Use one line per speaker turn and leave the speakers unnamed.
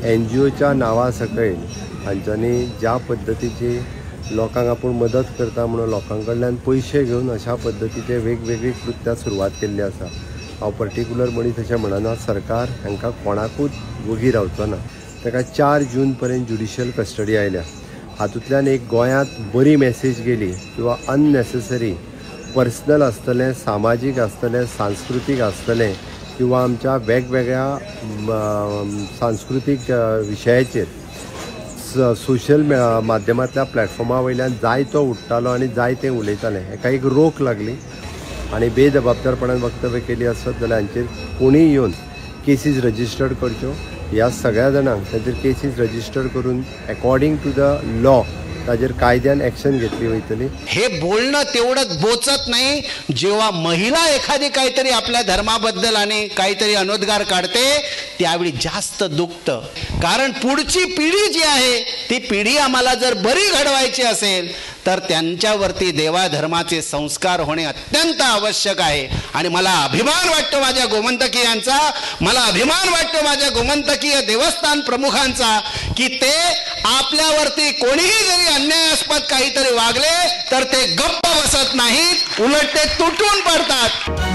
NGOच्या नांवा सकयल हांच्यांनी ज्या पद्धतीची लोकांक आपूण मदत करता म्हणून लोकां कडल्यान पयशे घेवन अशा पद्धतीचे वेगवेगळी कृत्यां सुरवात केल्ली आसा। हांव पर्टिक्युलर मनीस अशें म्हणना, सरकार हांकां कोणाकूच वगी रावचो ना। ताका 4 जून पर्यंत ज्युडिशियल कस्टडी आयल्या। हातूंतल्यान एक गोंयांत बरी मेसेज गेली किंवा अननेसेसरी पर्सनल आसतलें, सामाजीक आसतलें, सांस्कृतीक आसतलें किंवा आमच्या वेगवेगळ्या सांस्कृतीक विशयाचेर सोशल माध्यमांतल्या प्लॅटफॉर्मा वयल्यान जायतो उठ्ठालो आनी जायते उलयताले। हेका एक रोख लागली आनी बेजबाबदारपणान वक्तव्य केली आसत जाल्यार हांचेर कोणीय येवन केसीस रजिस्टर्ड करच्यो। ह्या सगळ्या जाणांक ताचेर केसीस रजिस्टर करून अकॉर्डिंग टू द लॉ ताचेर कायद्यान ॲक्शन घेतली वयतली।
हे बोलणं तेवढंच बोचत नाही जेव्हा महिला एखादी काहीतरी आपल्या धर्माबद्दल आणि काहीतरी अनोद्गार काढते त्यावेळी जास्त दुखतं। कारण पुढची पिढी जी आहे ती पिढी आम्हाला जर बरी घडवायची असेल तर त्यांच्यावरती देवाधर्माचे संस्कार होणे अत्यंत आवश्यक आहे। आणि मला अभिमान वाटतो माझ्या गोमंतकीयांचा, मला अभिमान वाटतो माझ्या गोमंतकीय देवस्थान प्रमुखांचा की ते आपल्यावरती कोणीही जरी अन्यायास्पद काहीतरी वागले तर ते गप्प बसत नाहीत, उलट ते तुटून पडतात।